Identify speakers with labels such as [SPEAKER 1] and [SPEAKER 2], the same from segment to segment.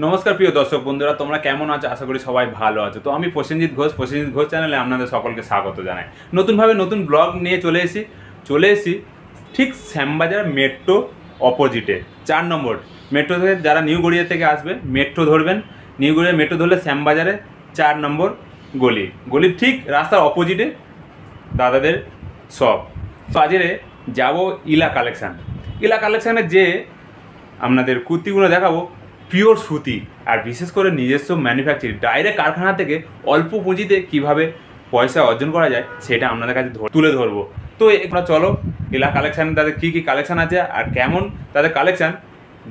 [SPEAKER 1] নমস্কার প্রিয় দর্শক বন্ধুরা, তোমরা কেমন আছো? আশা করি সবাই ভালো আছো। তো আমি প্রসেনজিৎ ঘোষ চ্যানেলে আপনাদের সকলকে স্বাগত জানাই। নতুনভাবে নতুন ব্লগ নিয়ে চলে এসেছি ঠিক শ্যামবাজার মেট্রো অপোজিটে 4 নম্বর মেট্রো থেকে যারা নিউ গড়িয়া থেকে আসবে মেট্রো ধরবেন। নিউ গড়িয়া মেট্রো ধরলে শ্যামবাজারে 4 নম্বর গলির ঠিক রাস্তার অপোজিটে দাদাদের শপ। তো আজকে যাবো ইলা কালেকশানে যে আপনাদের কুর্তিগুলো দেখাবো পিওর সুতি, আর বিশেষ করে নিজস্ব ম্যানুফ্যাকচারিং ডাইরেক্ট কারখানা থেকে অল্প পুঁজিতে কিভাবে পয়সা অর্জন করা যায় সেটা আপনাদের কাছে তুলে ধরবো। তো আমরা চলো ইলা কালেকশানে তাদের কী কী কালেকশান আছে আর কেমন তাদের কালেকশান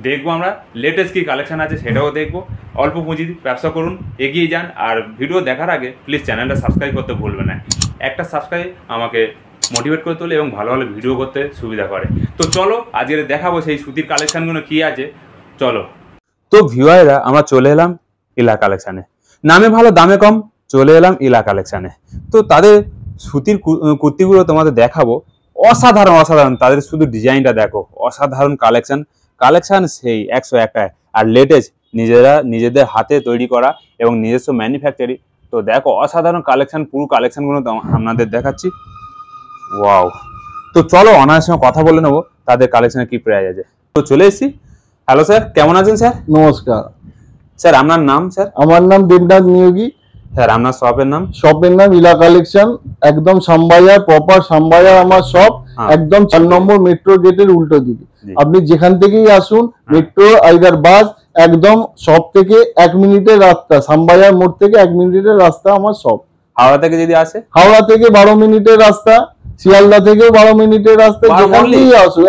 [SPEAKER 1] দেখবো। আমরা লেটেস্ট কী কালেকশান আছে সেটাও দেখবো। অল্প পুঁজি ব্যবসা করুন, এগিয়ে যান। আর ভিডিও দেখার আগে প্লিজ চ্যানেলটা সাবস্ক্রাইব করতে ভুলবেন না। একটা সাবস্ক্রাইব আমাকে মোটিভেট করে তোলে এবং ভালো ভালো ভিডিও করতে সুবিধা করে। তো চলো আজকে দেখাবো সেই সুতির কালেকশানগুলো কী আছে, চলো। তো ভিউয়াররা আমরা চলে এলাম ইলা কালেকশানে, নামে ভালো দামে কম, চলে এলাম ইলা কালেকশানে। তো তাদের সুতির কুর্তিগুলো তোমাদের দেখাবো, অসাধারণ। তাদের শুধু ডিজাইনটা দেখো, অসাধারণ কালেকশান সেই 101টায়। আর লেটেস্ট নিজেদের হাতে তৈরি করা এবং নিজস্ব ম্যানুফ্যাকচারিং। তো দেখো অসাধারণ কালেকশান, পুরো কালেকশানগুলো আপনাদের দেখাচ্ছি। ওয়াও! তো চলো ওনার সঙ্গে কথা বলে নেবো তাদের কালেকশানে কি প্রাইস আছে। তো চলে এসেছি। হ্যালো স্যার, কেমন আছেন স্যার?
[SPEAKER 2] নমস্কার
[SPEAKER 1] স্যার, আপনার নাম? স্যার,
[SPEAKER 2] আমার নাম দেবনাথ নিয়োগী।
[SPEAKER 1] স্যার, আপনার শপের নাম?
[SPEAKER 2] শপের নাম ইলা কালেকশন, একদম শ্যামবাজার, প্রপার শ্যামবাজার আমার শপ, একদম 4 নম্বর মেট্রো গেটের উল্টো দিকে। আপনি যেখান থেকেই আসুন, মেট্রো আইদার বাস, একদম শপ থেকে 1 মিনিটের রাস্তা, শ্যামবাজার মোড় থেকে 1 মিনিটের রাস্তা আমার শপ।
[SPEAKER 1] হাওড়া থেকে যদি আসে?
[SPEAKER 2] হাওড়া থেকে 12 মিনিটের রাস্তা, শিয়ালদা থেকেও 12 মিনিটের রাস্তা, যেখান থেকেই আসুন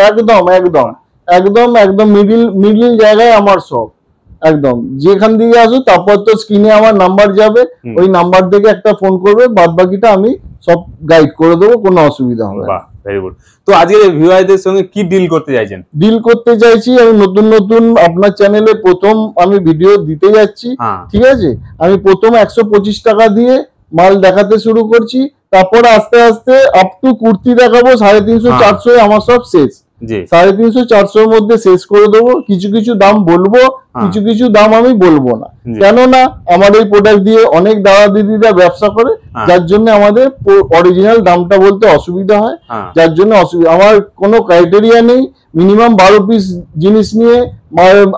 [SPEAKER 2] একদম মিডিল জায়গায় আমার শপ। একদম যেখান দিয়ে আসো, তারপর তো স্ক্রিনে আমার নাম্বার যাবে, ওই নাম্বার থেকে একটা ফোন করবে, বাদ বাকিটা আমি সব গাইড করে দেবো, কোনো অসুবিধা হবে না।
[SPEAKER 1] Very good. তো আজকে ভিউয়ারদের সঙ্গে কি ডিল করতে চাইছেন?
[SPEAKER 2] ডিল করতে চাইছি আমি নতুন আপনার চ্যানেলে প্রথম আমি ভিডিও দিতে যাচ্ছি, ঠিক আছে? আমি প্রথম 125 টাকা দিয়ে মাল দেখাতে শুরু করছি, তারপর আস্তে আস্তে আপ টু কুর্তি দেখাবো 350-400, আমার সব শেষ। 350-400 মধ্যে শেষ করে দেবো। কিছু দাম বলবো, কিছু দাম আমি বলবো না, কেননা আমার এই প্রোডাক্ট দিয়ে অনেক দাদা দিদিরা ব্যবসা করে, যার জন্য আমাদের অরিজিনাল দামটা বলতে অসুবিধা হয়, যার জন্য আমার কোনো ক্রাইটেরিয়া নেই। মিনিমাম 12 পিস জিনিস নিয়ে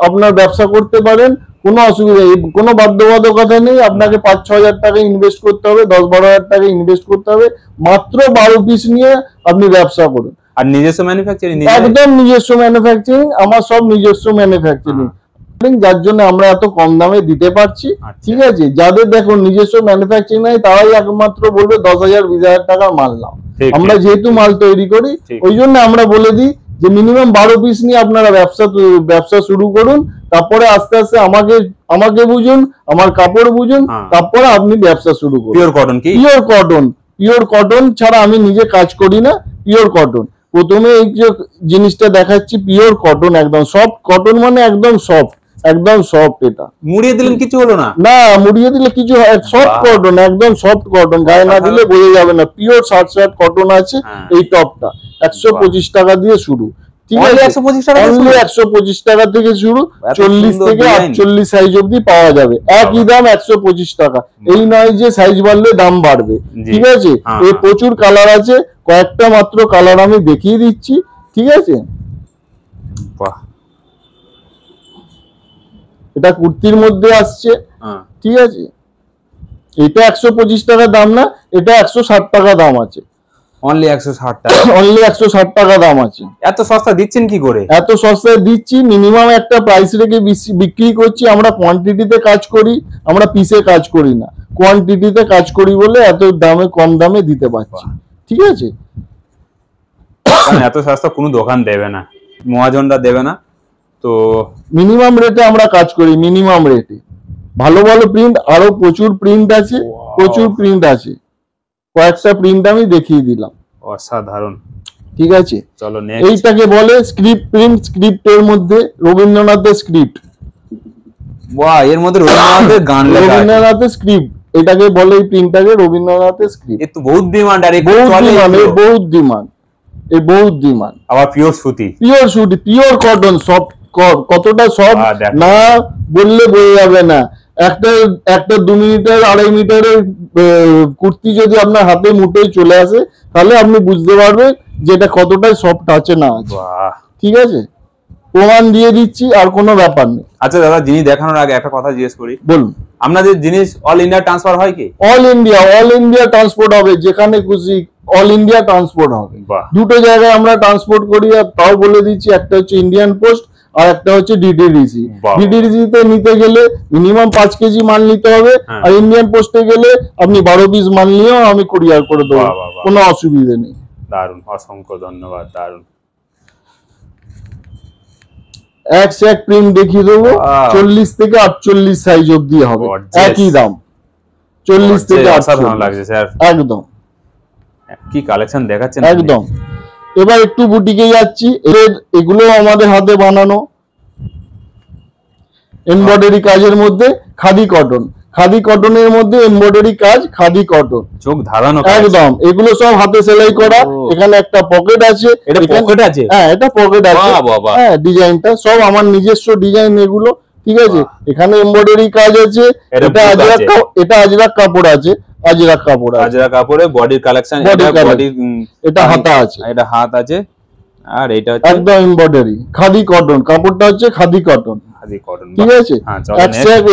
[SPEAKER 2] আপনার ব্যবসা করতে পারেন, কোনো অসুবিধা নেই, কোনো বাধ্যবাধকতা নেই। আপনাকে 5-6 হাজার টাকা ইনভেস্ট করতে হবে, 10-12 হাজার টাকা ইনভেস্ট করতে হবে, মাত্র 12 পিস নিয়ে আপনি ব্যবসা করুন।
[SPEAKER 1] আর নিজস্ব ম্যানুফ্যাকচারিং?
[SPEAKER 2] একদম নিজস্ব ম্যানুফ্যাকচারিং, আমার সব নিজস্ব ম্যানুফ্যাকচারিং, যার জন্য আমরা এত কম দামে দিতে পারছি, ঠিক আছে? যাদের দেখুন নিজস্ব ম্যানুফ্যাকচারিং নাই, তারাই একমাত্র বলবে 10,000-20,000 টাকার মাল নাও। আমরা যেহেতু মাল তৈরি করি, ওই জন্য আমরা বলে দিই যে মিনিমাম 12 পিস নিয়ে আপনারা ব্যবসা শুরু করুন। তারপরে আস্তে আস্তে আমাকে বুঝুন, আমার কাপড় বুঝুন, তারপরে আপনি ব্যবসা শুরু করুন। পিওর কটন ছাড়া আমি নিজে কাজ করি না। পিওর কটন, প্রথমে এই যে জিনিসটা দেখাচ্ছি পিওর কটন, একদম সফট কটন, মানে একদম সফট। এটা
[SPEAKER 1] মুড়িয়ে দিলেন কিছু হলো না?
[SPEAKER 2] না, মুড়িয়ে দিলে কিছু, সফট কটন, একদম সফট কটন, গায়ে না দিলে বোঝা যাবে না। পিওর শার্ট কটন আছে। এই টপটা 125 টাকা দিয়ে শুরু, ঠিক আছে? 125 টাকা থেকে শুরু, 40 থেকে 48 সাইজ অব্দি পাওয়া যাবে। একই দাম 125 টাকা। এই নয় যে সাইজ বাড়লে দাম বাড়বে, ঠিক আছে? এর প্রচুর কালার আছে, কয়েকটা মাত্র কালার আমি দেখিয়ে দিচ্ছি, ঠিক আছে? এটা কুর্তির মধ্যে আসছে, ঠিক আছে? এটা 125 টাকা দাম না, এটা 160 টাকা দাম আছে।
[SPEAKER 1] অনলি 160 টাকা?
[SPEAKER 2] অনলি 160 টাকা দাম আছে।
[SPEAKER 1] এত সস্তা দিচ্ছেন কি করে?
[SPEAKER 2] এত সস্তায় দিচ্ছি, মিনিমাম একটা প্রাইস রেখে বিক্রি করছি। আমরা কোয়ান্টিটিতে কাজ করি, আমরা পিসে কাজ করি না, কোয়ান্টিটিতে কাজ করি বলে এত দামে, কম দামে দিতে পারছি, ঠিক আছে?
[SPEAKER 1] এত সস্তা কোনো দোকান দেবে না, মহাজনরা দেবে না। তো
[SPEAKER 2] মিনিমাম রেটে আমরা কাজ করি, মিনিমাম রেটে। ভালো প্রিন্ট, আরো প্রচুর প্রিন্ট আছে, কয়েকটা প্রিন্ট আমি দেখিয়ে দিলাম।
[SPEAKER 1] অসাধারণ,
[SPEAKER 2] ঠিক আছে?
[SPEAKER 1] চলো
[SPEAKER 2] এইটাকে বলে স্ক্রিপ্ট প্রিন্ট। স্ক্রিপ্টের মধ্যে রবীন্দ্রনাথের স্ক্রিপ্ট।
[SPEAKER 1] বাহ, এর মধ্যে রবীন্দ্রনাথের গান লেখা আছে।
[SPEAKER 2] রবীন্দ্রনাথের স্ক্রিপ্ট এটাকে বলে, এই প্রিন্টটাকে রবীন্দ্রনাথের স্ক্রিপ্ট।
[SPEAKER 1] এ তো বহুত ডিমান্ড, আর
[SPEAKER 2] বহুত ডিমান্ড।
[SPEAKER 1] আবার পিওর সুতি,
[SPEAKER 2] পিওর কটন, সফট, কতটা সফট না বললে বোঝা যাবে না। একটা একটা 2 মিটার 2.5 মিটারের কুর্তি যদি আপনার হাতে মুঠোয় চলে আসে, তাহলে আপনি বুঝতে পারবেন যে এটা কতটা সফট আছে না আছে। ঠিক আছে, প্রমাণ দিয়ে দিচ্ছি, আর কোনো ব্যাপার নেই।
[SPEAKER 1] আচ্ছা দাদা, জিনিস দেখানোর আগে একটা কথা জিজ্ঞেস করি,
[SPEAKER 2] বলুন।
[SPEAKER 1] আপনাদের জিনিস অল ইন্ডিয়া ট্রান্সফার হয় কি?
[SPEAKER 2] অল ইন্ডিয়া ট্রান্সপোর্ট হবে, যেখানে খুশি অল ইন্ডিয়া ট্রান্সপোর্ট হবে। দুটো জায়গায় আমরা ট্রান্সপোর্ট করি, আর তাও বলে দিচ্ছি, একটা হচ্ছে ইন্ডিয়ান পোস্ট আর একটা হচ্ছে ডিটিডিসি। ডিটিডিসি তে নিতে গেলে মিনিমাম 5 কেজি মাল নিতে হবে, আর ইন্ডিয়ান পোস্টে গেলে আপনি 12 পিস মাল নিয়েও আমি কুরিয়ার করে দেবো, কোনো অসুবিধা নেই।
[SPEAKER 1] দারুন, অসংখ্য ধন্যবাদ, দারুন।
[SPEAKER 2] এক সে এক প্রিন্ট দেখিয়ে দেবো, 40 থেকে 48 সাইজ অবধি হবে, একই দাম, 40 থেকে 48
[SPEAKER 1] লাগছে স্যার,
[SPEAKER 2] একদম।
[SPEAKER 1] কি কালেকশন দেখাচ্ছেন
[SPEAKER 2] একদম। এবার একটু বুটিকে যাচ্ছি, এগুলো আমাদের হাতে বানানো এমব্রয়ডারি কাজের মধ্যে খাদি কটন, খাদি কটনের মধ্যে এমব্রয়ডারি কাজ, খাদি কটন,
[SPEAKER 1] চোখ ধাঁধানো
[SPEAKER 2] একদম। এগুলো সব হাতে সেলাই করা। এখানে একটা পকেট আছে,
[SPEAKER 1] এটা পকেট আছে,
[SPEAKER 2] হ্যাঁ এটা পকেট আছে, হ্যাঁ ডিজাইনটা সব আমার নিজস্ব ডিজাইন এগুলো। ঠিক আছে, এখানে এমব্রয়ডারি কাজ আছে, এটা আজরাক কাপড় আছে, আজরাক কাপড়,
[SPEAKER 1] আজরাক কাপড়ে বডির কালেকশন,
[SPEAKER 2] এটা হাতা আছে,
[SPEAKER 1] এটা হাত আছে, আর এটা হচ্ছে
[SPEAKER 2] একদম এমব্রয়ডারি খাদি কটন, কাপড়টা হচ্ছে খাদি কটন। ঠিক আছে,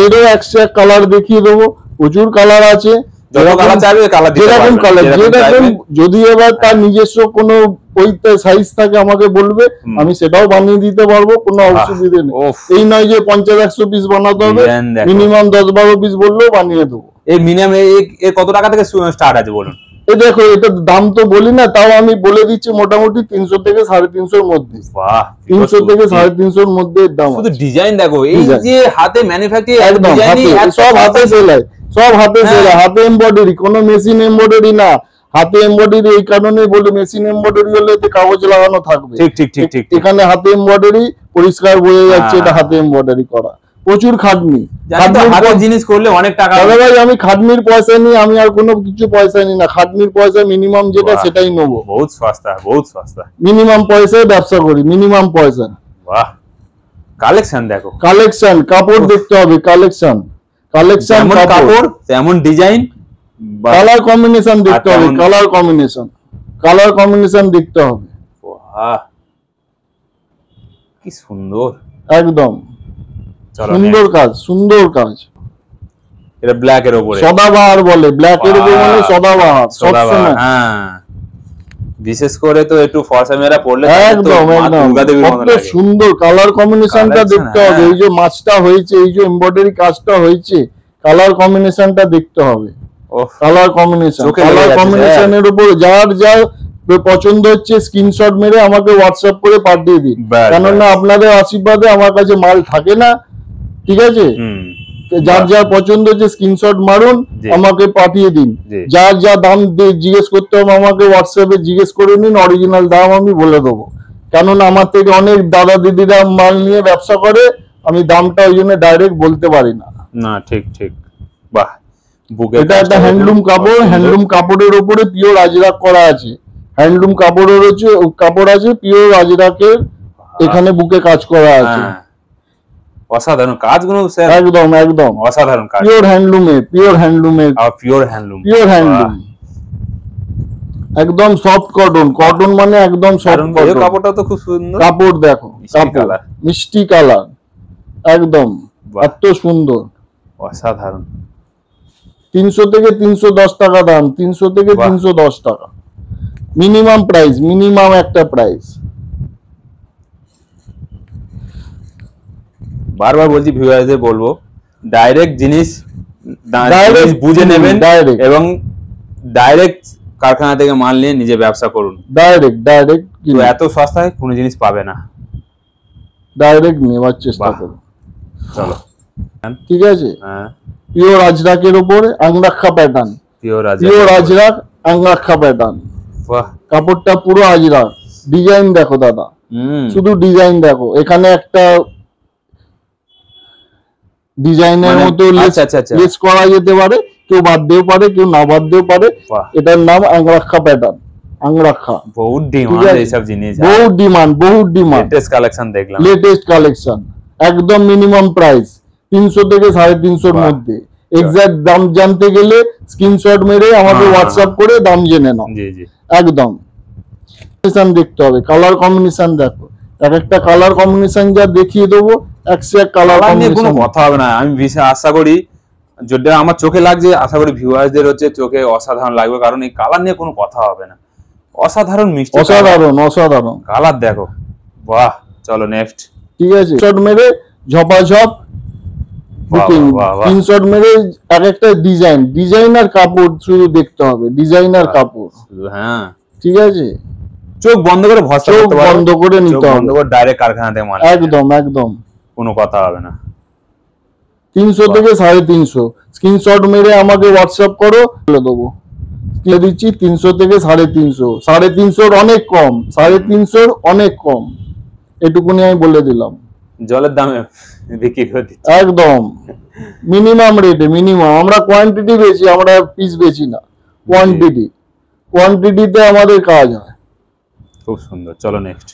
[SPEAKER 2] এরও একশো এক কালার দেখিয়ে দেবো, প্রচুর কালার আছে, যেরকম কালার যেরকম। যদি এবার তার নিজস্ব কোনো ওই সাইজ থাকে আমাকে বলবে, আমি সেটাও বানিয়ে দিতে পারবো, কোনো অসুবিধা নেই। এই নয় যে 50-100 পিস বানাতে হবে, মিনিমাম 10-12 পিস বললেও বানিয়ে দেবো।
[SPEAKER 1] এই মিনিমাম কত টাকা থেকে স্টার্ট আছে বলুন?
[SPEAKER 2] এই দেখো, এটা দাম তো বলি না, তাও আমি বলে দিচ্ছি মোটামুটি 300 থেকে 350 মধ্যে। 300 থেকে 350 মধ্যে দাম।
[SPEAKER 1] শুধু ডিজাইন দেখো, এই যে হাতে ম্যানুফ্যাকচারিং
[SPEAKER 2] ডিজাইন, সব হাতে সেলাই, সব হাতে সেলাই, হাতে এমব্রয়ডারি, কোনো মেশিন এমব্রয়ডারি না, হাতে এমব্রয়ডারি। এই কারণে বলি, মেশিন এমব্রয়ডারি হলে এতে কাগজ লাগানো থাকবে।
[SPEAKER 1] ঠিক ঠিক ঠিক ঠিক।
[SPEAKER 2] এখানে হাতে এমব্রয়ডারি, পরিষ্কার বোঝা যাচ্ছে এটা হাতে এমব্রয়ডারি করা। প্রচুর খাটনি,
[SPEAKER 1] হাতের জিনিস করলে অনেক টাকা।
[SPEAKER 2] দাদা ভাই, আমি খাটনির পয়সা নিই, আমি আর কোনো কিছু পয়সা নিই না। খাটনির পয়সা মিনিমাম যেটা সেটাই নেবো।
[SPEAKER 1] বহুত সস্তা, বহুত সস্তা।
[SPEAKER 2] মিনিমাম পয়সায় ব্যবসা করি, মিনিমাম পয়সা।
[SPEAKER 1] বাহ, কালেকশন দেখো,
[SPEAKER 2] কালেকশন, কাপড় দেখতে হবে, কালেকশন, কালেকশন,
[SPEAKER 1] কাপড় তেমন ডিজাইন,
[SPEAKER 2] কালার কম্বিনেশন দেখতে হবে, কালার কম্বিনেশন, কালার কম্বিনেশন দেখতে হবে।
[SPEAKER 1] বাহ, কি সুন্দর,
[SPEAKER 2] একদম সুন্দর কাজ, সুন্দর কাজ।
[SPEAKER 1] এটা ব্ল্যাক এর উপরে
[SPEAKER 2] সদাবাহার বলে, ব্ল্যাক এর উপরে মানে সদাবাহার, সবসময়।
[SPEAKER 1] হ্যাঁ, বিশেষ করে তো একটু ফর্সা মেরা পড়লে
[SPEAKER 2] একদম একদম কত সুন্দর কালার কম্বিনেশনটা দেখতে হবে। এই যে মাছটা হয়েছে, এই যে এমব্রয়ডারি কাজটা হয়েছে, কালার কম্বিনেশনটা দেখতে হবে। কালার কম্বিনেশন, কালার কম্বিনেশনের উপর যার যা পছন্দ হচ্ছে স্ক্রিনশট মেরে আমাকে হোয়াটসঅ্যাপ করে পাঠিয়ে দিন, কেননা আপনাদের আশীর্বাদে আমার কাছে মাল থাকে না। ঠিক আছে, যার যা পছন্দ হচ্ছে স্ক্রিনশট মারুন, আমাকে পাঠিয়ে দিন। যার যা দাম জিজ্ঞেস করতে হবে আমাকে হোয়াটসঅ্যাপে জিজ্ঞেস করে নিন, অরিজিনাল দাম আমি বলে দেবো। কেননা আমার থেকে অনেক দাদা দিদিরা মাল নিয়ে ব্যবসা করে, আমি দামটা ওই জন্য ডাইরেক্ট বলতে পারি না।
[SPEAKER 1] না, ঠিক ঠিক। বাহ,
[SPEAKER 2] এটা একটা হ্যান্ডলুম কাপড়, হ্যান্ডলুম কাপড়ের উপরে পিওর আজরাক করা আছে। হ্যান্ডলুম কাপড়ের হচ্ছে কাপড় আছে পিওর আজরাকের, এখানে বুকে কাজ করা আছে।
[SPEAKER 1] অসাধারণ কাজগুলো স্যার,
[SPEAKER 2] একদম একদম
[SPEAKER 1] অসাধারণ কাজ,
[SPEAKER 2] পিওর হ্যান্ডলুমে, পিওর হ্যান্ডলুমে,
[SPEAKER 1] পিওর হ্যান্ডলুম,
[SPEAKER 2] পিওর হ্যান্ডলুম, একদম সফট কটন। কটন মানে একদম সফট কটন।
[SPEAKER 1] কাপড়টা তো খুব সুন্দর,
[SPEAKER 2] কাপড় দেখো, কাপড় মিষ্টি কালার, একদম এত সুন্দর,
[SPEAKER 1] অসাধারণ।
[SPEAKER 2] 300 থেকে 310 টাকা দাম, 300 থেকে 310 টাকা মিনিমাম প্রাইস, মিনিমাম একটা প্রাইস।
[SPEAKER 1] বারবার বলছি, ভিউয়ারদের বলবো, ডাইরেক্ট জিনিস বুঝে নেবেন এবং ডাইরেক্ট কারখানা থেকে মাল নিয়ে নিজে ব্যবসা করুন।
[SPEAKER 2] ডাইরেক্ট ডাইরেক্ট,
[SPEAKER 1] এত সস্তায় কোনো জিনিস পাবে না,
[SPEAKER 2] ডাইরেক্ট নেওয়ার চেষ্টা করুন।
[SPEAKER 1] চলো,
[SPEAKER 2] ঠিক আছে। পিওর আজরাকের উপরে angrakha pattern, pure Ajrak angrakha pattern. কাপড়টা পুরো আজরাক, ডিজাইন দেখো দাদা, শুধু ডিজাইন দেখো। এখানে একটা ডিজাইনের মতো লেস করা যেতে পারে, কেউ বাদ দিতেও পারে, কেউ না বাদ দিতেও পারে। এটার নাম আংরাক্ষা প্যাটার্ন, আংরাক্ষা।
[SPEAKER 1] বহুত ডিমান্ড এইসব জিনিস,
[SPEAKER 2] বহুত ডিমান্ড, বহুত ডিমান্ড।
[SPEAKER 1] লেটেস্ট কালেকশন দেখলাম,
[SPEAKER 2] লেটেস্ট কালেকশন, একদম মিনিমাম প্রাইস, 300 থেকে 350 মধ্যে। এক্সাক্ট দাম জানতে গেলে স্ক্রিনশট মেরে আমাকে হোয়াটসঅ্যাপ করে দাম জেনে নাও।
[SPEAKER 1] জি জি
[SPEAKER 2] একদম দেখতে হবে, কালার কম্বিনেশন দেখো, এক একটা কালার কম্বিনেশন যা দেখিয়ে দেবো, এক কালার
[SPEAKER 1] নিয়ে কোনো কথা হবে না। আমি বিশেষ আশা করি, যেটা আমার চোখে লাগছে, আশা করি ভিউয়ারদের হচ্ছে চোখে অসাধারণ লাগবে, কারণ এই কালার নিয়ে কোনো কথা হবে না। অসাধারণ মিষ্টি,
[SPEAKER 2] অসাধারণ অসাধারণ
[SPEAKER 1] কালার দেখো, বাহ। চলো নেক্সট।
[SPEAKER 2] ঠিক আছে, শট মেরে ঝপাঝপ বুকিং, স্ক্রিনশট মেরে এক একটা ডিজাইনার কাপড় শুধু দেখতে হবে, ডিজাইনার কাপড়।
[SPEAKER 1] হ্যাঁ
[SPEAKER 2] ঠিক আছে,
[SPEAKER 1] চোখ বন্ধ করে ভরসা করতে পারো,
[SPEAKER 2] বন্ধ করে নিতে হবে,
[SPEAKER 1] বন্ধ করে ডাইরেক্ট কারখানা থেকে মাল,
[SPEAKER 2] একদম একদম
[SPEAKER 1] কোনো কথা হবে না।
[SPEAKER 2] 300 থেকে 350 স্ক্রিনশট মেরে আমাকে হোয়াটসঅ্যাপ করো, বলে দেবো দিয়ে দিচ্ছি। 300 থেকে 350, 350 অনেক কম, 350 অনেক কম, এটুকুনি আমি বলে দিলাম।
[SPEAKER 1] জলের দামে বিক্রি করে দিচ্ছি
[SPEAKER 2] একদম মিনিমাম রেটে, মিনিমাম। আমরা কোয়ান্টিটি বেচি, আমরা পিস বেচি না, কোয়ান্টিটিতে আমাদের কাজ হয়।
[SPEAKER 1] খুব সুন্দর, চলো নেক্সট।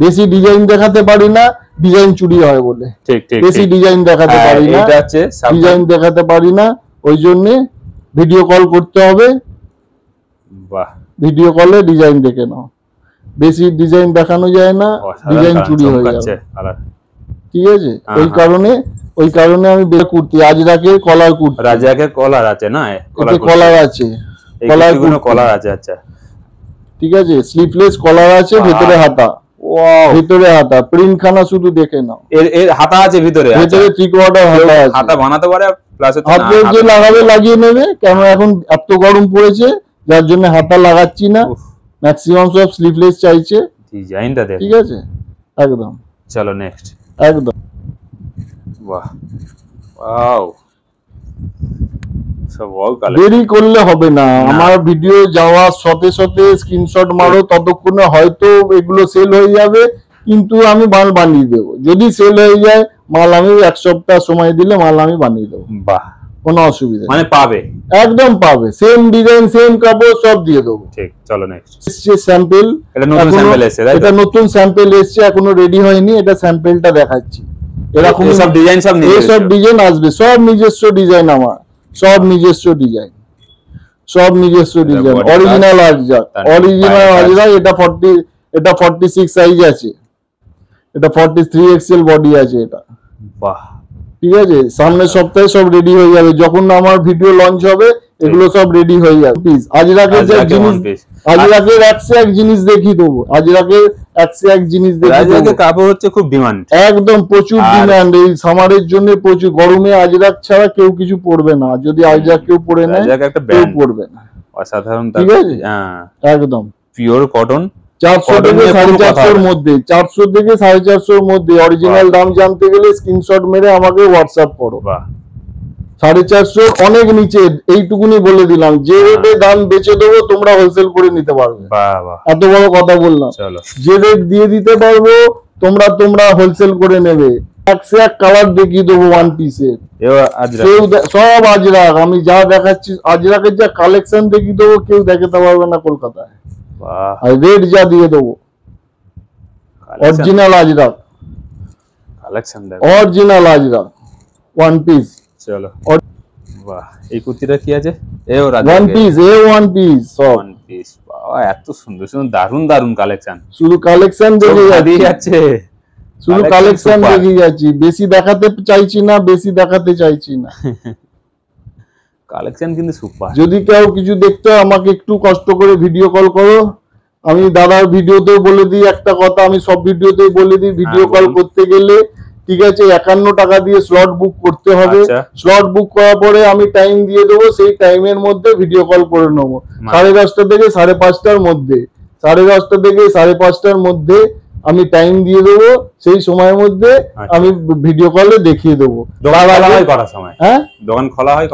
[SPEAKER 2] বেশি ডিজাইন দেখাতে পারি না, ডিজাইন চুরি হয় বলে।
[SPEAKER 1] ঠিক ঠিক,
[SPEAKER 2] বেশি ডিজাইন দেখাতে পারি না,
[SPEAKER 1] এটা হচ্ছে
[SPEAKER 2] ডিজাইন দেখাতে পারি না, ওই জন্য ভিডিও কল করতে হবে।
[SPEAKER 1] বাহ,
[SPEAKER 2] ভিডিও কলে ডিজাইন দেখে নাও, বেশি ডিজাইন দেখানো যায় না, ডিজাইন চুরি হয়ে যাবে। ঠিক আছে, ওই কারণে আমি কুর্তি, আজরাকের কলার কুর্তি,
[SPEAKER 1] রাজাকের কলার আছে না,
[SPEAKER 2] কলার আছে,
[SPEAKER 1] কলার আছে। আচ্ছা
[SPEAKER 2] ঠিক আছে, স্লিভলেস কলার আছে, ভেতরে হাতা, ভিতরে হাতা, প্রিন্ট খানা শুধু দেখে নাও।
[SPEAKER 1] এর হাতা আছে ভিতরে,
[SPEAKER 2] ভিতরে 3/4 হাতা আছে, হাতা
[SPEAKER 1] বানাতে পারে, প্লাস
[SPEAKER 2] হাতে যে লাগাবে লাগিয়ে নেবে, কেন এখন এত গরম পড়েছে যার জন্য হাতা লাগাচ্ছি না, ম্যাক্সিমাম সব স্লিভলেস চাইছে।
[SPEAKER 1] ডিজাইনটা দেখো,
[SPEAKER 2] ঠিক আছে, একদম।
[SPEAKER 1] চলো নেক্সট।
[SPEAKER 2] একদম,
[SPEAKER 1] বাহ ওয়াও, সব ওয়াও কালার।
[SPEAKER 2] দেরি করলে হবে না, আমার ভিডিও যাওয়ার সাথে সাথে স্ক্রিনশট মারো, ততক্ষণে হয়তো এগুলো সেল হয়ে যাবে, কিন্তু আমি মাল বানিয়ে দেবো। যদি সেল হয়ে যায় মাল, আমি 1 সপ্তাহ সময় দিলে মাল আমি বানিয়ে দেবো।
[SPEAKER 1] বাহ,
[SPEAKER 2] কোনো অসুবিধা
[SPEAKER 1] মানে পাবে,
[SPEAKER 2] একদম পাবে, সেম ডিজাইন সেম কাপড় সব দিয়ে দেবো।
[SPEAKER 1] ঠিক, চলো নেক্সট।
[SPEAKER 2] এসছে স্যাম্পল,
[SPEAKER 1] এটা নতুন স্যাম্পল এসেছে, তাই তো?
[SPEAKER 2] এটা নতুন স্যাম্পল এসছে, এখনো রেডি হয়নি, এটা স্যাম্পলটা দেখাচ্ছি। এরকম
[SPEAKER 1] সব ডিজাইন, সব
[SPEAKER 2] ডিজাইন আসবে, সব নিজস্ব ডিজাইন আমার, সব নিজস্ব ডিজাইন, সব নিজস্ব design, original Ajrak, original Ajrak. এটা 46 সাইজ আছে, এটা 43 এক্সেল বডি আছে এটা।
[SPEAKER 1] বাহ,
[SPEAKER 2] ঠিক আছে, সামনের সপ্তাহে সব রেডি হয়ে যাবে, যখন আমার ভিডিও লঞ্চ হবে এগুলো সব রেডি হয়ে যাবে। পিস আজরাকের যে জিনিস, আজরাকের 101 জিনিস দেখিয়ে দেবো, আজরাকের 101 জিনিস দেখিয়ে দেবো।
[SPEAKER 1] আজরাকের কাপড় হচ্ছে খুব ডিমান্ড,
[SPEAKER 2] একদম প্রচুর ডিমান্ড, এই সামারের জন্য প্রচুর। গরমে আজরাক ছাড়া কেউ কিছু পরবে না, যদি আজরাক কেউ পরে নেয় কেউ পরবে না।
[SPEAKER 1] অসাধারণ,
[SPEAKER 2] ঠিক আছে, একদম
[SPEAKER 1] পিওর কটন।
[SPEAKER 2] 400 থেকে 450 মধ্যে, 400 থেকে 450 মধ্যে। অরিজিনাল দাম জানতে গেলে স্ক্রিনশট মেরে আমাকে হোয়াটসঅ্যাপ করো। 450 অনেক নিচে, এইটুকুনি বলে দিলাম, যে রেটে দাম বেচে দেবো তোমরা হোলসেল করে নিতে পারবে। এত বড় কথা বললাম, যে রেট দিয়ে দিতে পারবো তোমরা হোলসেল করে নেবে। 101 কালার দেখিয়ে দেবো ওয়ান পিসের, সব আজরাক। আমি যা দেখাচ্ছি আজরাকের যা কালেকশন দেখিয়ে দেবো, কেউ দেখাতে পারবে না কলকাতায়। আর রেট যা দিয়ে দেবো, original Ajrak, original Ajrak one piece.
[SPEAKER 1] চলো, বাহ, এই কুর্তিটা কি আছে?
[SPEAKER 2] One piece, one piece,
[SPEAKER 1] one piece. বাবা, এত সুন্দর সুন্দর দারুন দারুন কালেকশন,
[SPEAKER 2] শুধু কালেকশন দেখে যাচ্ছে, শুধু কালেকশন দেখে যাচ্ছি। বেশি দেখাতে চাইছি না, বেশি দেখাতে চাইছি না।
[SPEAKER 1] কালেকশন কিন্তু সুপার।
[SPEAKER 2] যদি কেউ কিছু দেখতে হয় আমাকে একটু কষ্ট করে ভিডিও কল করো। আমি দাদার ভিডিওতে বলে দিই একটা কথা, আমি সব ভিডিওতেই বলে দিই, ভিডিও কল করতে গেলে ঠিক আছে 51 টাকা দিয়ে স্লট বুক করতে হবে। স্লট বুক করার পরে আমি টাইম দিয়ে দেবো, সেই টাইমের মধ্যে ভিডিও কল করে নেবো। 10:30 থেকে 5:30 মধ্যে, 10:30 থেকে 5:30 মধ্যে আমি টাইম দিয়ে দেবো, সেই সময়ের মধ্যে আমি ভিডিও কলে দেখিয়ে দেবো। হ্যাঁ, দোকান খোলা হয়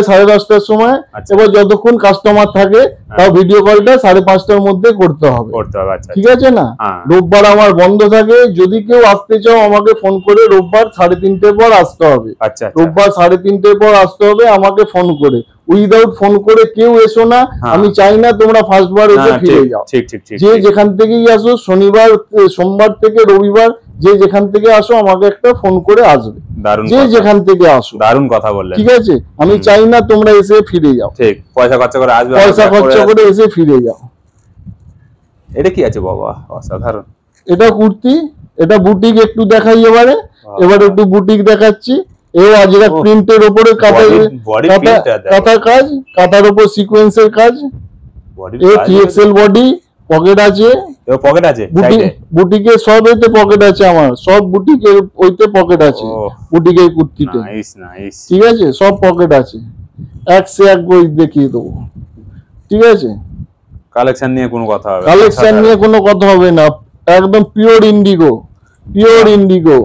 [SPEAKER 2] 10:30টার সময়। এবার যতক্ষণ কাস্টমার থাকে তাও ভিডিও কলটা 5:30টার মধ্যে করতে হবে। ঠিক আছে না? রোববার আমার বন্ধ থাকে, যদি কেউ আসতে চাও আমাকে ফোন করে রোববার 3:30টার পর আসতে হবে। রোববার 3:30টার পর আসতে হবে আমাকে ফোন করে। উইদাউট ফোন করে কেউ এসো না, আমি চাই না তোমরা ফার্স্টবার এসে ফিরে যাও। যে যেখান থেকেই আসো, সোমবার থেকে রবিবার যে যেখান থেকে আসো আমাকে একটা ফোন করে আসবে, যে যেখান থেকে আসো।
[SPEAKER 1] দারুণ কথা বললেন,
[SPEAKER 2] ঠিক আছে? আমি চাই না তোমরা এসে ফিরে যাও।
[SPEAKER 1] ঠিক, পয়সা খরচা করে আসবে,
[SPEAKER 2] পয়সা খরচা করে এসে ফিরে যাও।
[SPEAKER 1] এটা কি আছে বাবা, অসাধারণ।
[SPEAKER 2] এটা কুর্তি, এটা বুটিক একটু দেখাই এবারে। এবার একটু বুটিক দেখাচ্ছি। এই আজরা প্রিন্টের উপরে কাঁথা কাজ, কাঁথার উপর সিকোয়েন্সের কাজ। এই 3XL বডি, পকেট আছে,
[SPEAKER 1] পকেট আছে
[SPEAKER 2] বুটিকে, সব এতে পকেট আছে আমার, সব বুটিকের ওইতে পকেট আছে, বুটিকের কুর্তিতে। ঠিক আছে, সব পকেট আছে, এক সে এক বই দেখিয়ে দেবো। ঠিক আছে,
[SPEAKER 1] কালেকশন নিয়ে কোনো কথা হবে,
[SPEAKER 2] কালেকশন নিয়ে কোনো কথা হবে না। একদম pure Indigo, pure Indigo,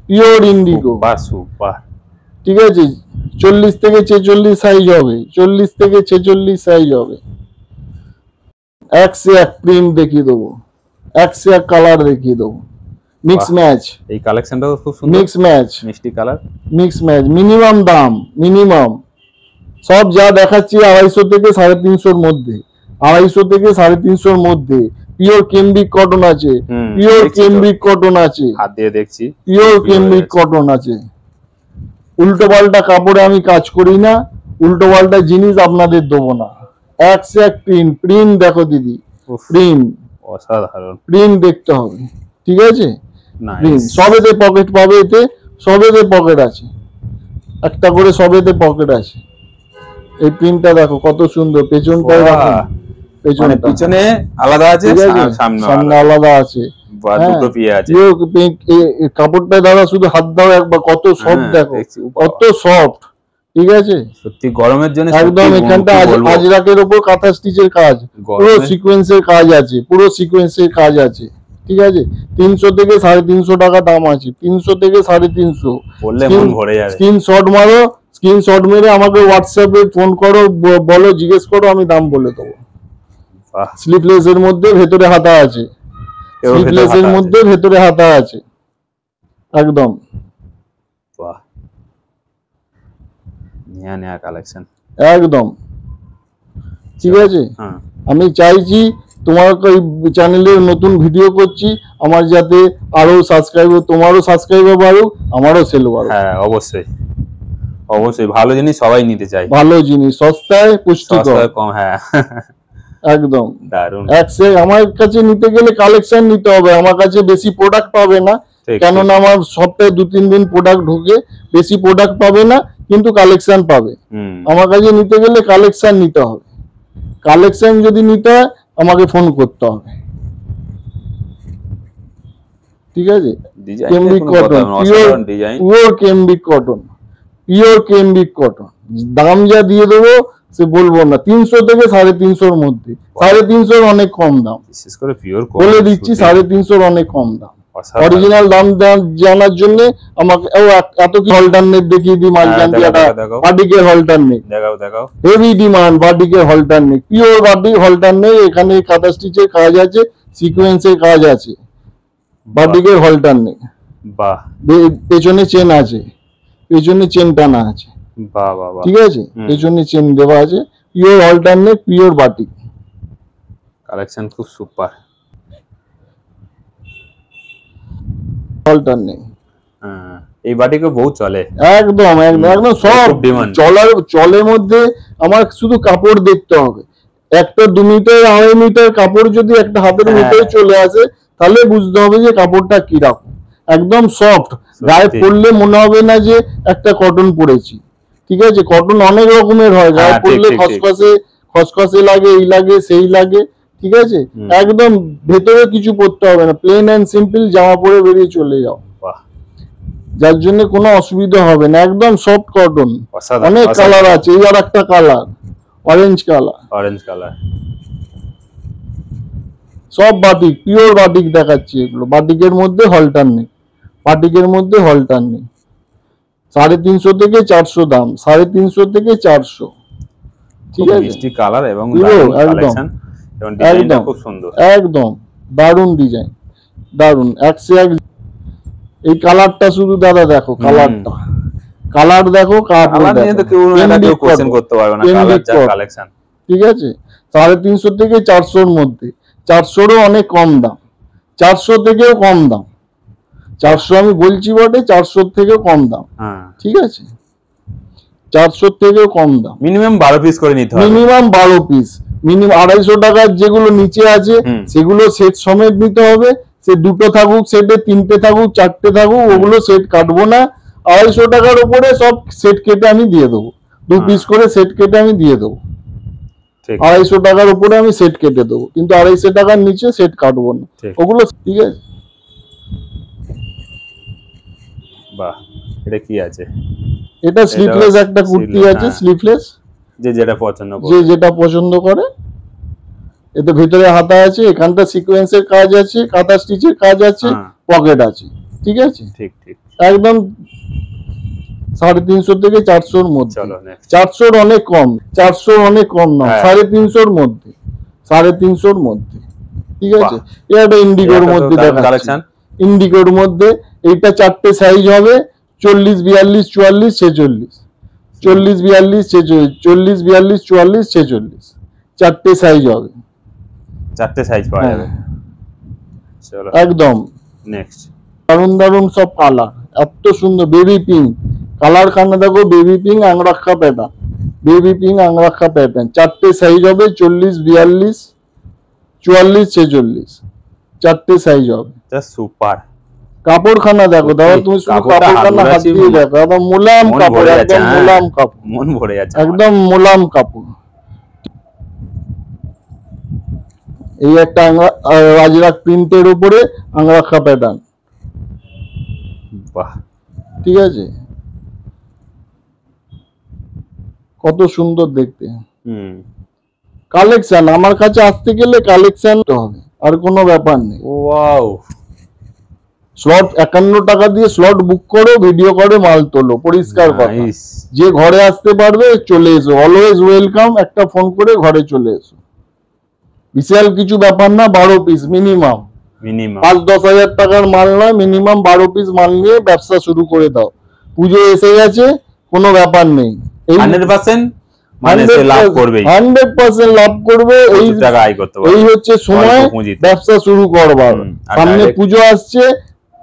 [SPEAKER 2] pure Indigo.
[SPEAKER 1] Super.
[SPEAKER 2] ঠিক আছে, 40 থেকে 46 সাইজ হবে, 40 থেকে 46 সাইজ হবে। এক সে এক প্রিন্ট দেখিয়ে দেবো, এক সে এক কালার দেখিয়ে দেবো, মিক্স ম্যাচ।
[SPEAKER 1] এই কালেকশনটাও খুব সুন্দর,
[SPEAKER 2] মিক্স ম্যাচ,
[SPEAKER 1] মিষ্টি কালার,
[SPEAKER 2] মিক্স ম্যাচ। মিনিমাম দাম, মিনিমাম সব যা দেখাচ্ছি 250 থেকে 350 মধ্যে, 250 থেকে 350 মধ্যে। পিওর কেমব্রিক কটন আছে, পিওর কেমব্রিক কটন আছে,
[SPEAKER 1] হাত দিয়ে দেখছি,
[SPEAKER 2] পিওর কেমব্রিক কটন আছে। উল্টো পাল্টা কাপড়ে আমি কাজ করি না, উল্টো পাল্টা জিনিস আপনাদের দেবো না। এক সে এক প্রিন্ট, প্রিন্ট দেখো দিদি, প্রিন্ট
[SPEAKER 1] অসাধারণ,
[SPEAKER 2] প্রিন্ট দেখতে হবে। ঠিক আছে, প্রিন্ট সবেতে পকেট পাবে, এতে সবেতে পকেট আছে, একটা করে সবেতে পকেট আছে। এই প্রিন্টটা দেখো কত সুন্দর, পেছনটা দেখো,
[SPEAKER 1] পিছনে আলাদা আছে,
[SPEAKER 2] সামনে আলাদা আছে,
[SPEAKER 1] দুটো পিয়ে আছে।
[SPEAKER 2] কাপড়টা দাদা শুধু হাত দাও একবার, কত সফট দেখো, কত সফট। ঠিক আছে,
[SPEAKER 1] সত্যি গরমের জন্য
[SPEAKER 2] একদম। এখানটা আজরাকের উপর কাঁথা স্টিচের কাজ, পুরো সিকোয়েন্সের কাজ আছে, পুরো সিকোয়েন্সের কাজ আছে। ঠিক আছে, 300 থেকে 350 টাকা দাম আছে, 300 থেকে 350। স্ক্রিনশট মারো, স্ক্রিনশট মেরে আমাকে হোয়াটসঅ্যাপে ফোন করো, বলো, জিজ্ঞেস করো, আমি দাম বলে দেবো। স্লিপলেস এর মধ্যে ভেতরে হাতা আছে, স্লিপলেস এর মধ্যে ভেতরে হাতা আছে, একদম।
[SPEAKER 1] বাহ, নয়া নয়া কালেকশন,
[SPEAKER 2] একদম। ঠিক আছে, আমি চাইছি তোমার চ্যানেলে নতুন ভিডিও করছি, আমার যাতে আরো সাবস্ক্রাইবার, তোমারও সাবস্ক্রাইবার বাড়ুক, আমারও সেল বাড়ুক।
[SPEAKER 1] হ্যাঁ, অবশ্যই অবশ্যই, ভালো জিনিস সবাই নিতে চায়,
[SPEAKER 2] ভালো জিনিস, সস্তায় পুষ্টিকর,
[SPEAKER 1] কম। হ্যাঁ,
[SPEAKER 2] একদম
[SPEAKER 1] দারুণ।
[SPEAKER 2] আমার কাছে নিতে গেলে কালেকশন নিতে হবে, আমার কাছে বেশি প্রোডাক্ট পাবে না, কেননা আমার সপ্তাহে 2-3 দিন প্রোডাক্ট ঢোকে, বেশি প্রোডাক্ট পাবে না, কিন্তু কালেকশন পাবে। আমার কাছে নিতে গেলে কালেকশন নিতে হবে, কালেকশন যদি নিতে হয় আমাকে ফোন করতে হবে। ঠিক আছে, cambric cotton, pure cambric cotton, pure cambric cotton. দাম যা দিয়ে দেবো সে বলবো না, 300 থেকে 350 মধ্যে। 350 অনেক কম দাম,
[SPEAKER 1] বিশেষ করে পিওর
[SPEAKER 2] বলে দিচ্ছি, 350 অনেক কম দাম। অরিজিনাল দাম জানার জন্য আমাকে এত কি হলটারনেট দেখিয়ে দিই, মালকানদিয়াটা বাটিকের হলটারনেট,
[SPEAKER 1] দেখাও দেখাও,
[SPEAKER 2] হেভি ডিমান্ড বাটিকের হলটারনেট, পিওর বাটিক হলটারনেট। এখানে কাঁথা স্টিচের কাজ আছে, সিকোয়েন্সের কাজ আছে, বাটিকের হলটারনেট।
[SPEAKER 1] বাহ,
[SPEAKER 2] পেছনে চেন আছে, পেছনে চেন টানা আছে।
[SPEAKER 1] বাহ বাহ,
[SPEAKER 2] ঠিক আছে, পেছনে চেন দেওয়া আছে, pure alternate, pure batik.
[SPEAKER 1] Collection খুব সুপার,
[SPEAKER 2] অল্টারনেট।
[SPEAKER 1] এই বাটিকে বহু চলে,
[SPEAKER 2] একদম একদম একদম, সব চলের মধ্যে। আমার শুধু কাপড় দেখতে হবে, একটা 2 মিটার 2.5 মিটার কাপড় যদি একটা হাতের মধ্যে চলে আসে, তাহলে বুঝতে হবে যে কাপড়টা কিরকম। একদম সফট, গায়ে পরলে মনে হবে না যে একটা কটন পরেছি। ঠিক আছে, কটন অনেক রকমের হয়, গায়ে পরলে খসখসে খসখসে লাগে, এই লাগে সেই লাগে। ঠিক আছে, একদম ভেতরে কিছু পরতে হবে না, প্লেন এন্ড সিম্পল জামা পরে বেরিয়ে চলে যাও, যার জন্য কোনো অসুবিধা হবে না। একদম সফট কটন, অনেক কালার আছে। এই আর একটা colour, orange colour,
[SPEAKER 1] orange colour,
[SPEAKER 2] সব বাটিক, পিওর বাটিক দেখাচ্ছি এগুলো। বাটিকের মধ্যে হলটার নেই, বাটিকের মধ্যে হলটার নেই। 350 থেকে 400 দাম, 350 থেকে 400। ঠিক আছে,
[SPEAKER 1] মিষ্টি কালার এবং
[SPEAKER 2] কালেকশন,
[SPEAKER 1] এবং ডিজাইনটা খুব সুন্দর,
[SPEAKER 2] একদম দারুন ডিজাইন, দারুন। এক সে এক। এই কালারটা শুধু দাদা দেখো, কালারটা, কালার দেখো,
[SPEAKER 1] কালার নিয়ে তো কেউ কোশ্চেন করতে পারবে না, কালার যা কালেকশন।
[SPEAKER 2] ঠিক আছে, 350 থেকে 400 এর মধ্যে, 400 এরও অনেক কম দাম, 400 থেকেও কম দাম। 400 আমি বলছি বটে, 400 থেকেও কম দাম।
[SPEAKER 1] হ্যাঁ
[SPEAKER 2] ঠিক আছে, 400 থেকেও কম দাম।
[SPEAKER 1] মিনিমাম 12 পিস করে নিতে হবে।
[SPEAKER 2] মিনিমাম 12 পিস, মিনিমাম 250 টাকার যেগুলো নিচে আছে সেগুলো সেট সমেত নিতে হবে। সে দুটো থাকুক সেটে, তিনটে থাকুক, চারটে থাকুক, ওগুলো সেট কাটবো না। 250 টাকার উপরে সব সেট কেটে আমি দিয়ে দেবো, 2 পিস করে সেট কেটে আমি দিয়ে দেবো। 250 টাকার উপরে আমি সেট কেটে দেবো, কিন্তু 250 টাকার নিচে সেট কাটবো না ওগুলো। ঠিক আছে,
[SPEAKER 1] বাহ, এটা কি আছে?
[SPEAKER 2] এটা স্লিপলেস একটা কুর্তি আছে, স্লিপলেস,
[SPEAKER 1] যে যেটা পছন্দ করে,
[SPEAKER 2] যে যেটা পছন্দ করে। এতে ভিতরে হাতা আছে, এখানটা সিকোয়েন্সের কাজ আছে, কাঁথা স্টিচের কাজ আছে, পকেট আছে। ঠিক আছে,
[SPEAKER 1] ঠিক ঠিক,
[SPEAKER 2] একদম 350 থেকে 400-র মধ্যে।
[SPEAKER 1] চলো
[SPEAKER 2] 400-র অনেক কম, 400-র অনেক কম না, 350-র মধ্যে, 350-র মধ্যে। ঠিক আছে, এটা ইন্ডিগোর মধ্যে দেখাচ্ছি, ইন্ডিগোর মধ্যে। এইটা 4টে সাইজ হবে, 40, 42, 44, 46, 40, 42, 46, 40, 42, 44, 46, 4টে সাইজ হবে,
[SPEAKER 1] 4টে সাইজ পাওয়া যাবে। চলো
[SPEAKER 2] একদম
[SPEAKER 1] নেক্সট।
[SPEAKER 2] দারুন দারুন সব কালার, এত সুন্দর। বেবি পিঙ্ক কালার খানা দেখো, baby pink angrakha pattern, baby pink angrakha pattern. 4টে সাইজ হবে, 40, 42, 44, 46, 4টে সাইজ হবে।
[SPEAKER 1] সুপার
[SPEAKER 2] কাপড় খানা দেখো, দাদা তুমি শুধু কাপড় খানা হাত দিয়ে দেখো, একদম মোলাম কাপড়, একদম মোলাম কাপড়,
[SPEAKER 1] মন ভরে যাচ্ছে,
[SPEAKER 2] একদম মোলাম কাপড়। এই একটা রাজরাক প্রিন্টের উপরে আংরাক্ষা প্যাটার্ন।
[SPEAKER 1] বাহ,
[SPEAKER 2] ঠিক আছে, কত সুন্দর দেখতে। কালেকশন, আমার কাছে আসতে গেলে কালেকশন হবে, আর কোনো ব্যাপার নেই।
[SPEAKER 1] ওয়াও,
[SPEAKER 2] স্লট 51 টাকা দিয়ে স্লট বুক করো, ভিডিও করে মাল তোলো, পরিষ্কার কথা। যে ঘরে আসতে পারবে চলে এসো, অলওয়েজ ওয়েলকাম। একটা ফোন করে ঘরে চলে এসো, বিশাল কিছু ব্যাপার না। 12 পিস মিনিমাম, 5-10 হাজার টাকার মাল নয়, মিনিমাম 12 পিস মাল নিয়ে ব্যবসা শুরু করে দাও। পুজো এসে গেছে, কোনো ব্যাপার নেই।
[SPEAKER 1] 100% মানে সে লাভ করবে,
[SPEAKER 2] 100% লাভ করবে। এই হচ্ছে সময় ব্যবসা শুরু করবার। সামনে পুজো আসছে,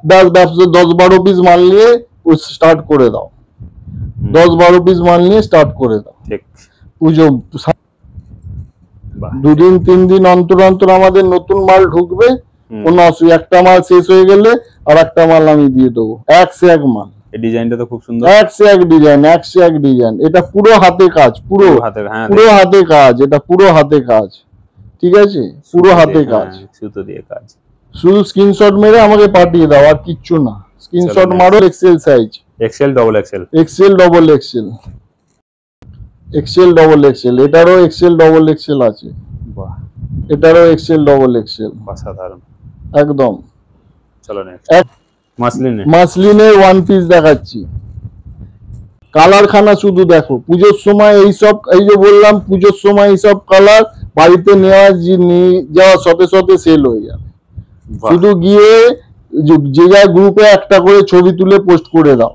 [SPEAKER 2] ব্যবসা 10-12 পিস মাল নিয়ে স্টার্ট করে দাও, 10-12 পিস মাল নিয়ে স্টার্ট করে দাও। পুজো 2 দিন 3 দিন অন্তর অন্তর আমাদের নতুন মাল ঢুকবে, কোনো অসুবিধা। একটা মাল শেষ হয়ে গেলে আর একটা মাল আমি দিয়ে দেবো, এক সে এক মাল।
[SPEAKER 1] এই ডিজাইনটা তো খুব সুন্দর,
[SPEAKER 2] এক সে এক ডিজাইন, এক সে এক ডিজাইন। এটা পুরো হাতে কাজ, পুরো হাতে কাজ, এটা পুরো হাতে কাজ। ঠিক আছে, পুরো হাতে কাজ,
[SPEAKER 1] সুতো দিয়ে কাজ।
[SPEAKER 2] শুধু স্ক্রিনশট মেরে আমাকে পাঠিয়ে দাও, আর কিচ্ছু না। স্ক্রিনশট মারো, XL size,
[SPEAKER 1] XL double XL,
[SPEAKER 2] XL double XL, XL double XL. এটারও এক্সেল ডবল এক্সেল আছে,
[SPEAKER 1] বাহ,
[SPEAKER 2] এটারও এক্সেল ডবল এক্সেল,
[SPEAKER 1] অসাধারণ
[SPEAKER 2] একদম।
[SPEAKER 1] চলো নেক্সট,
[SPEAKER 2] মাসলিনের ওয়ান পিস দেখাচ্ছি। কালার খানা শুধু দেখো, পুজোর সময় এইসব, এই যে বললাম পুজোর সময় এইসব কালার বাড়িতে যাওয়ার সাথে সাথে সেল হয়ে যাবে। শুধু গিয়ে যে যা গ্রুপে একটা করে ছবি তুলে পোস্ট করে দাও,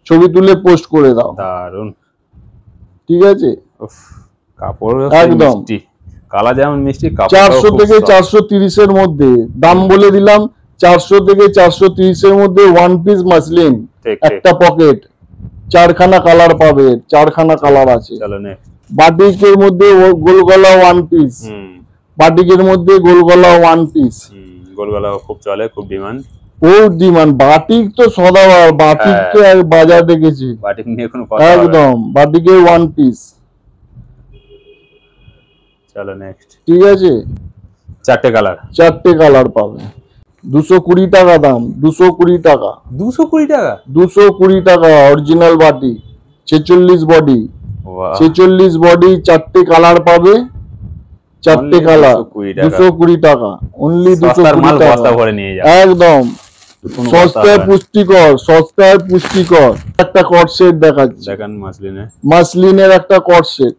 [SPEAKER 2] ছবি তুলে পোস্ট করে দাও।
[SPEAKER 1] দারুন,
[SPEAKER 2] ঠিক আছে,
[SPEAKER 1] কাপড়
[SPEAKER 2] একদম
[SPEAKER 1] কালার যেমন মিষ্টি,
[SPEAKER 2] 400 থেকে 430 এর মধ্যে দাম বলে দিলাম। 400 থেকে 430 এর মধ্যে ওয়ান পিস মাসলিন, একটা পকেট, 4খানা কালার পাবে, 4খানা কালার আছে। বাটিকের মধ্যে গোলগলা ওয়ান পিস, বাটিকের মধ্যে গোলগলা ওয়ান পিস,
[SPEAKER 1] গোলগলা খুব চলে, খুব ডিমান্ড,
[SPEAKER 2] খুব ডিমান্ড। বাটিক তো সদাবার, বাটিক তো বাজার দেখেছি,
[SPEAKER 1] বাটিক নিয়ে কোনো কথা
[SPEAKER 2] একদম। বাটিকের ওয়ান পিস,
[SPEAKER 1] চলো নেক্সট।
[SPEAKER 2] ঠিক আছে,
[SPEAKER 1] 4টে কালার,
[SPEAKER 2] 4টে কালার পাবে। 220 টাকা দাম, 220 টাকা,
[SPEAKER 1] 220 টাকা,
[SPEAKER 2] 220 টাকা। অরিজিনাল বাটি, 46 বডি, 46 বডি, 4টে কালার পাবে, 4টে কালার, 220 টাকা অনলি, 220 টাকা, একদম সস্তায় পুষ্টিকর, সস্তায় পুষ্টিকর। একটা কট সেট দেখাচ্ছি,
[SPEAKER 1] দেখেন
[SPEAKER 2] মাসলিনের একটা কট সেট,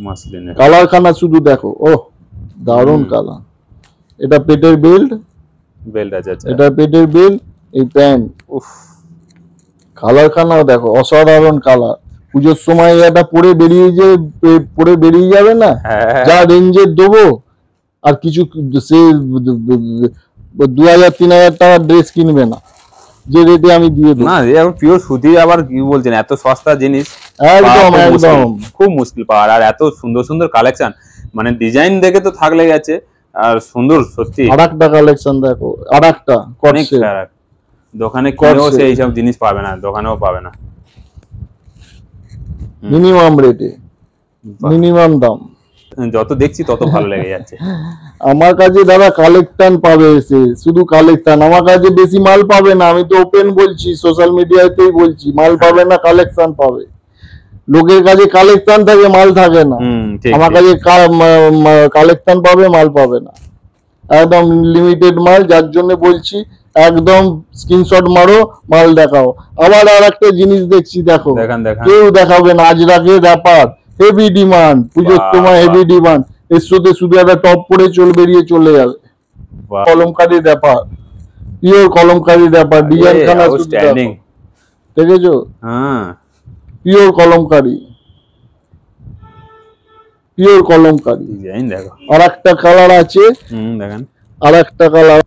[SPEAKER 1] মাসলিনের
[SPEAKER 2] কালার খানা শুধু দেখো, ওহ দারুন কালার। এটা পেটের বেল্ট,
[SPEAKER 1] আছে,
[SPEAKER 2] এটা পেটের বেল্ট, এই প্যান্ট, উফ কালার খানা দেখো, অসাধারণ কালার। পুজোর সময় এটা পরে বেরিয়ে যাবে না, যা রেঞ্জের দেবো। আর কিছু সে 2,000-3,000 টাকার ড্রেস কিনবে না, যে রেটে আমি দিয়ে দেবো।
[SPEAKER 1] না এখন পিওর সুতি, আবার কি বলছেন, এত সস্তা জিনিস
[SPEAKER 2] একদম
[SPEAKER 1] পাওয়া খুব
[SPEAKER 2] একদম
[SPEAKER 1] মুশকিল, খুব মুশকিল পাওয়ার। আর এত সুন্দর সুন্দর কালেকশন, মানে ডিজাইন দেখে তো থাক লেগে যাচ্ছে, আর সুন্দর সত্যি।
[SPEAKER 2] আরেকটা কালেকশন দেখো, আরেকটা
[SPEAKER 1] অনেক
[SPEAKER 2] কটসেট।
[SPEAKER 1] খারাপ, দোকানে কিনেও
[SPEAKER 2] Corset।
[SPEAKER 1] সে এইসব জিনিস পাবে না, দোকানেও পাবে না।
[SPEAKER 2] মিনিমাম রেটে,
[SPEAKER 1] বাহ।
[SPEAKER 2] মিনিমাম দাম।
[SPEAKER 1] যত দেখছি তত ভালো লেগে যাচ্ছে।
[SPEAKER 2] আমার কাছে দাদা কালেকশন পাবে, এসে শুধু কালেকশন। আমার কাছে বেশি মাল পাবে না, আমি তো ওপেন বলছি, সোশ্যাল মিডিয়াতেই বলছি, মাল পাবে না, কালেকশন পাবে। লোকের কাছে কালেকশন থাকে, মাল থাকে না।
[SPEAKER 1] ঠিক
[SPEAKER 2] আমার
[SPEAKER 1] ঠিক।
[SPEAKER 2] কাছে কালেকশন পাবে, মাল পাবে না। একদম লিমিটেড মাল, যার জন্য বলছি একদম স্ক্রিনশট মারো, মাল দেখাও। আবার আর একটা জিনিস দেখছি, দেখো,
[SPEAKER 1] দেখান দেখান।
[SPEAKER 2] কেউ দেখাবে না, আজরাকের ব্যাপার, হেভি ডিমান্ড, পুজোর
[SPEAKER 1] বাহ,
[SPEAKER 2] সময়
[SPEAKER 1] বাহ।
[SPEAKER 2] Heavy demand. এর সাথে শুধু একটা টপ পরে বেরিয়ে চলে যাবে।
[SPEAKER 1] বাহ।
[SPEAKER 2] কলমকারীর ব্যাপার, পিওর কলমকারীর ব্যাপার, ডিজাইন খানা শুধু দেখো।
[SPEAKER 1] আউটস্ট্যান্ডিং।
[SPEAKER 2] দেখেছো,
[SPEAKER 1] হ্যাঁ,
[SPEAKER 2] pure Kalamkari, pure Kalamkari.
[SPEAKER 1] Design দেখো।
[SPEAKER 2] আর একটা কালার আছে,
[SPEAKER 1] দেখেন।
[SPEAKER 2] আর একটা কালার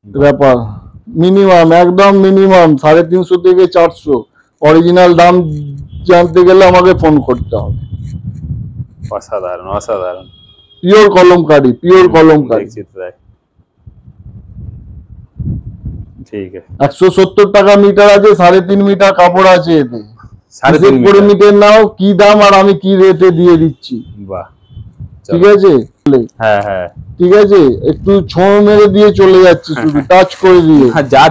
[SPEAKER 2] ব্যাপার, মিনিমাম, একদম মিনিমাম 350 থেকে 400। অরিজিনাল দাম জানতে গেলে আমাকে ফোন করতে হবে।
[SPEAKER 1] অসাধারণ অসাধারণ।
[SPEAKER 2] Pure Kalamkari, pure Kalamkari.
[SPEAKER 1] দেখছি তো তাই। ঠিক আছে।
[SPEAKER 2] 170 টাকা মিটার আছে, 3.5 মিটার কাপড় আছে এতে।
[SPEAKER 1] 3.5
[SPEAKER 2] করে মিটার নাও, কি দাম আর আমি কি রেটে দিয়ে দিচ্ছি।
[SPEAKER 1] বাহ,
[SPEAKER 2] ঠিক আছে,
[SPEAKER 1] হ্যাঁ হ্যাঁ,
[SPEAKER 2] ঠিক আছে, একটু ছোঁয়া মেরে দিয়ে চলে যাচ্ছে, শুধু টাচ করে দিয়ে।
[SPEAKER 1] যা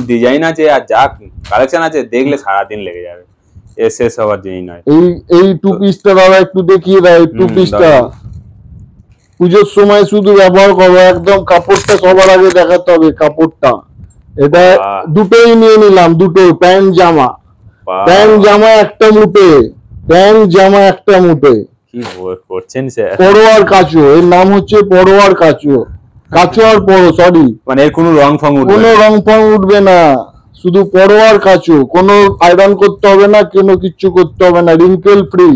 [SPEAKER 1] ডিজাইন আছে আর যা কালেকশন আছে, দেখলে সারাদিন লেগে যাবে, এর শেষ হওয়ার জিনিস নয়।
[SPEAKER 2] এই টু পিসটা দাদা একটু দেখিয়ে দাও, টু পিসটা পুজোর সময় শুধু ব্যবহার করো, একদম কাপড়টা সবার আগে দেখাতে হবে, কাপড়টা। এটা দুটোই নিয়ে নিলাম, দুটো প্যান্ট জামা, প্যান্ট জামা একটা মুঠে, প্যান্ট জামা একটা মুঠে।
[SPEAKER 1] কি করছেন স্যার?
[SPEAKER 2] পরোয়ার কাচো, এর নাম হচ্ছে পরোয়ার কাচো, কাচো আর পরো, সরি,
[SPEAKER 1] মানে এর কোনো রং ফং উঠবে
[SPEAKER 2] কোনো
[SPEAKER 1] না?
[SPEAKER 2] রং ফং উঠবে না, শুধু পরোয়ার কাচো, কোনো আয়রন করতে হবে না, কোনো কিচ্ছু করতে হবে না, রিঙ্কেল ফ্রি,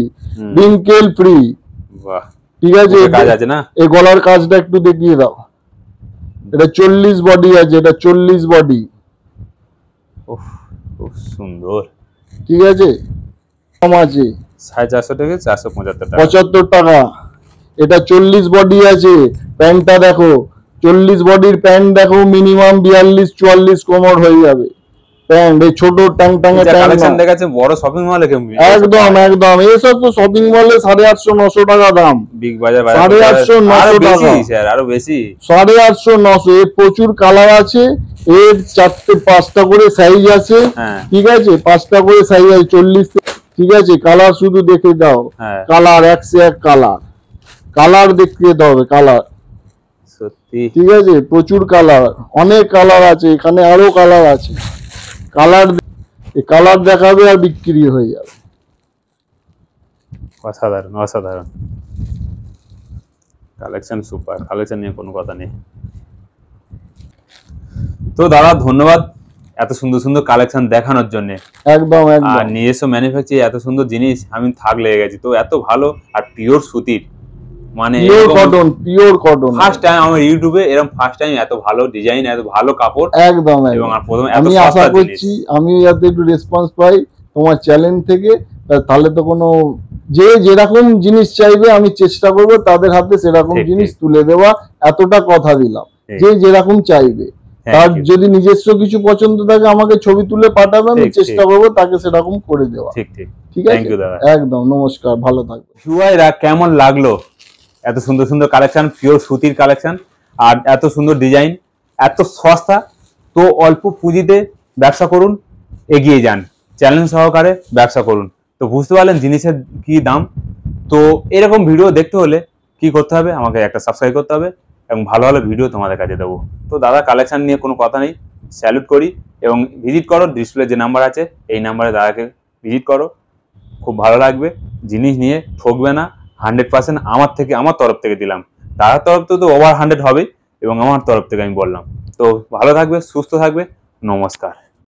[SPEAKER 2] রিঙ্কেল ফ্রি।
[SPEAKER 1] বাহ,
[SPEAKER 2] ঠিক আছে,
[SPEAKER 1] কাজ আছে না?
[SPEAKER 2] এই গলার কাজটা একটু দেখিয়ে দাও। এটা 40 বডি আছে, এটা 40 বডি।
[SPEAKER 1] উফ, খুব সুন্দর।
[SPEAKER 2] ঠিক আছে, কম আছে
[SPEAKER 1] 450 থেকে 475 টাকা।
[SPEAKER 2] 75 টাকা। এটা 40 বডি আছে, প্যান্টটা দেখো, 40 বডির প্যান্ট দেখো, মিনিমাম 42-44 কোমর হয়ে যাবে প্যান্ট। এই ছোট ট্যাং ট্যাঙে
[SPEAKER 1] কালেকশন দেখাচ্ছে বড় শপিং মলে কেমন?
[SPEAKER 2] একদম একদম, এইসব তো শপিং মলে 850-900 টাকা দাম।
[SPEAKER 1] বিগ বাজার
[SPEAKER 2] 850-900 টাকা
[SPEAKER 1] স্যার, আরো বেশি।
[SPEAKER 2] 850-900। এর প্রচুর কালার আছে, এর 4-5টা করে সাইজ আছে। ঠিক আছে, 5টা করে সাইজ আছে, 40। ঠিক আছে, কালার শুধু দেখে দাও, কালার একসে এক কালার, কালার দেখতে হবে, কালার
[SPEAKER 1] সত্যি।
[SPEAKER 2] ঠিক আছে, প্রচুর কালার, অনেক কালার আছে এখানে, আরো কালার আছে। কালার, কালার দেখাবে আর বিক্রি হয়ে যাবে।
[SPEAKER 1] অসাধারণ অসাধারণ কালেকশন, সুপার কালেকশন, নিয়ে কোনো কথা নেই। তো দাদা ধন্যবাদ এত সুন্দর সুন্দর কালেকশন দেখানোর জন্য।
[SPEAKER 2] একদম একদম,
[SPEAKER 1] আর নিজস্ব ম্যানুফ্যাকচার এত সুন্দর জিনিস, আমি থাক লেগে গেছি। তো এত ভালো আর পিওর সুতির, মানে
[SPEAKER 2] pure cotton, pure cotton.
[SPEAKER 1] First time আমার ইউটিউবে এরকম, ফার্স্ট টাইম এত ভালো ডিজাইন, এত ভালো কাপড়।
[SPEAKER 2] একদম,
[SPEAKER 1] এবং প্রথমে
[SPEAKER 2] আমি আশা করছি আমি যাতে একটু রেসপন্স পাই তোমার চ্যানেল থেকে, তাহলে তো কোনো, যে যেরকম জিনিস চাইবে আমি চেষ্টা করব তাদের হাতে সেরকম জিনিস তুলে দেওয়া, এতটা কথা দিলাম। যে যেরকম চাইবে, তার যদি নিজস্ব কিছু পছন্দ থাকে আমাকে ছবি তুলে পাঠাবে, আমি চেষ্টা করবো তাকে সেরকম করে দেওয়া।
[SPEAKER 1] ঠিক ঠিক,
[SPEAKER 2] ঠিক আছে, একদম। নমস্কার, ভালো থাকবে।
[SPEAKER 1] ভাইরা, কেমন লাগলো এত সুন্দর সুন্দর কালেকশন, পিওর সুতির কালেকশন, আর এত সুন্দর ডিজাইন, এত সস্তা। তো অল্প পুঁজিতে ব্যবসা করুন, এগিয়ে যান, চ্যালেঞ্জ সহকারে ব্যবসা করুন। তো বুঝতে পারলেন জিনিসের কি দাম। তো এরকম ভিডিও দেখতে হলে কি করতে হবে, আমাকে একটা সাবস্ক্রাইব করতে হবে, এবং ভালো ভালো ভিডিও তোমাদের কাছে দেবো। তো দাদা কালেকশন নিয়ে কোনো কথা নেই, স্যালুট করি। এবং ভিজিট করো, ডিসপ্লে যে নাম্বার আছে এই নাম্বারে দাদাকে ভিজিট করো, খুব ভালো লাগবে। জিনিস নিয়ে ঠকবে না, 100% আমার তরফ থেকে দিলাম। দাদার তরফ থেকে তো ওভার 100 হবে, এবং আমার তরফ থেকে আমি বললাম। তো ভালো থাকবে, সুস্থ থাকবে, নমস্কার।